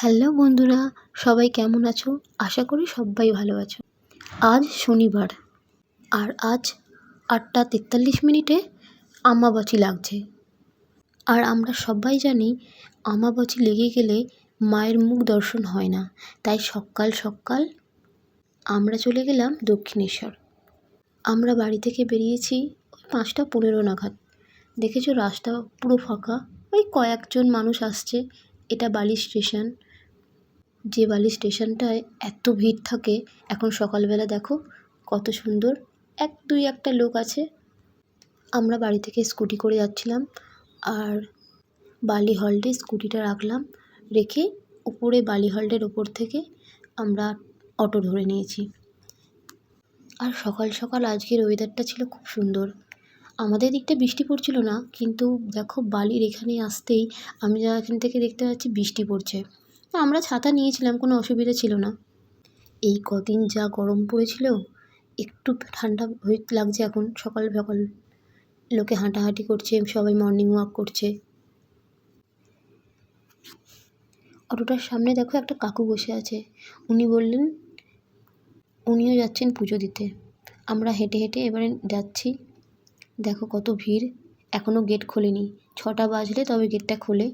Hello বন্ধুরা, সবাই কেমন আছো? আশা করি সবাই ভালো আছো। আজ শনিবার আর আজ 8:43 আমাবচি লাগছে। আর আমরা সবাই জানি আমাবচি লেগে গেলে মায়ের মুখ দর্শন হয় না। তাই সকাল সকাল আমরা চলে গেলাম দক্ষিণেশ্বর। আমরা বাড়ি থেকে বেরিয়েছি 5:15 নাগাদ। দেখেছো রাস্তা পুরো ফাঁকা, ওই কয়েকজন মানুষ আসছে। এটা বালি স্টেশন, যে বালি স্টেশনটায় এত ভিড় থাকে। এখন সকালবেলা দেখো কত সুন্দর, একটা লোক আছে। আমরা বাড়ি থেকে স্কুটি করে যাচ্ছিলাম আর বালি হল্টে স্কুটিটা রাখলাম, রেখে উপরে বালি হল্টের ওপর থেকে আমরা অটো ধরে নিয়েছি। আর সকাল সকাল আজকের ওয়েদারটা ছিল খুব সুন্দর। আমাদের দিকটা বৃষ্টি পড়ছিল না, কিন্তু দেখো বালির এখানে আসতেই আমি যা এখান থেকে দেখতে পাচ্ছি বৃষ্টি পড়ছে। আমরা ছাতা নিয়েছিলাম, কোনো অসুবিধা ছিল না। এই কদিন যা গরম পড়েছিল, একটু ঠান্ডা হয়ে লাগছে এখন। সকাল সকাল লোকে হাঁটাহাঁটি করছে, সবাই মর্নিং ওয়াক করছে। অটোটার সামনে দেখো একটা কাকু বসে আছে। উনি বললেন উনিও যাচ্ছেন পুজো দিতে। আমরা হেঁটে হেঁটে এবারে যাচ্ছি। দেখো কত ভিড়, এখনও গেট খোলেনি। 6টা বাজলে তবে গেটটা খোলে।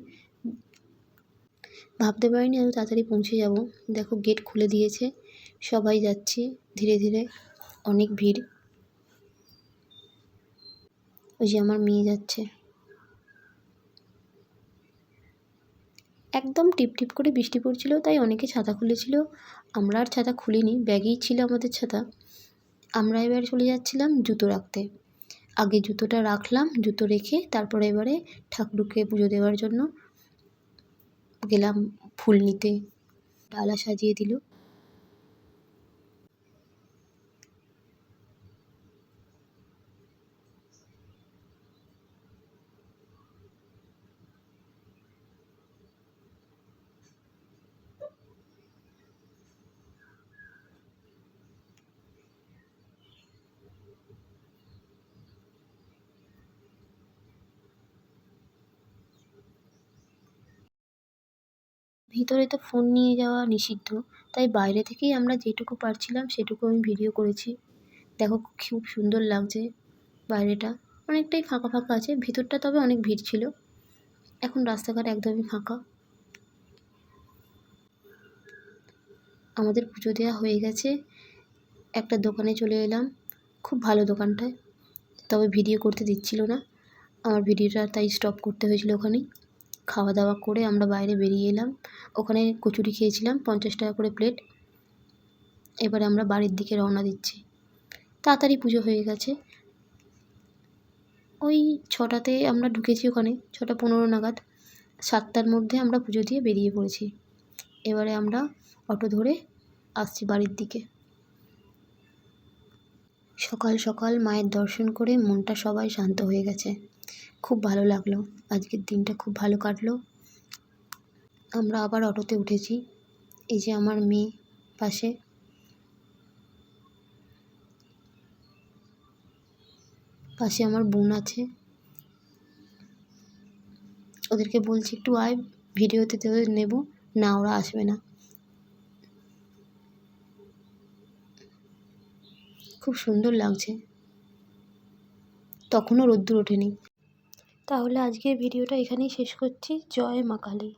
ভাবতে পারিনি এত তাড়াতাড়ি পৌঁছে যাব। দেখো গেট খুলে দিয়েছে, সবাই যাচ্ছি ধীরে ধীরে। অনেক ভিড়। ওই যে আমার মেয়ে যাচ্ছে। একদম টিপটিপ করে বৃষ্টি পড়ছিল, তাই অনেকে ছাতা খুলেছিল। আমরা আর ছাতা খুলিনি, ব্যাগেই ছিল আমাদের ছাতা। আমরা এবার চলে যাচ্ছিলাম জুতো রাখতে। আগে জুতোটা রাখলাম, জুতো রেখে তারপরে এবারে ঠাকুরকে পুজো দেওয়ার জন্য গেলাম ফুল নিতে। ডালা সাজিয়ে দিল। ভিতরে তো ফোন নিয়ে যাওয়া নিষিদ্ধ, তাই বাইরে থেকেই আমরা যেটুকু পারছিলাম সেটুকু আমি ভিডিও করেছি। দেখো খুব সুন্দর লাগছে বাইরেটা, অনেকটাই ফাঁকা ফাঁকা আছে। ভিতরটা তবে অনেক ভিড় ছিল। এখন রাস্তাঘাট একদমই ফাঁকা। আমাদের পুজো দেওয়া হয়ে গেছে। একটা দোকানে চলে এলাম, খুব ভালো দোকানটায়, তবে ভিডিও করতে দিচ্ছিল না। আমার ভিডিওটা তাই স্টপ করতে হয়েছিল ওখানেই। খাওয়া দাওয়া করে আমরা বাইরে বেরিয়ে এলাম। ওখানে কচুরি খেয়েছিলাম, 50 টাকা করে প্লেট। এবারে আমরা বাড়ির দিকে রওনা দিচ্ছি। তাড়াতাড়ি পুজো হয়ে গেছে। ওই 6টাতে আমরা ঢুকেছি ওখানে, 6:15 নাগাদ। 7টার মধ্যে আমরা পুজো দিয়ে বেরিয়ে পড়েছি। এবারে আমরা অটো ধরে আসছি বাড়ির দিকে। সকাল সকাল মায়ের দর্শন করে মনটা সবাই শান্ত হয়ে গেছে। খুব ভালো লাগলো, আজকের দিনটা খুব ভালো কাটলো। আমরা আবার অটোতে উঠেছি। এই যে আমার মেয়ে পাশে, পাশে আমার বোন আছে। ওদেরকে বলছি একটু আয়, ভিডিওতে তোদের নেব না, ওরা আসবে না। খুব সুন্দর লাগছে, তখনও রোদ্দুর ওঠেনি। তাহলে আজকের ভিডিওটা এখানেই শেষ করছি। জয় মা কালী।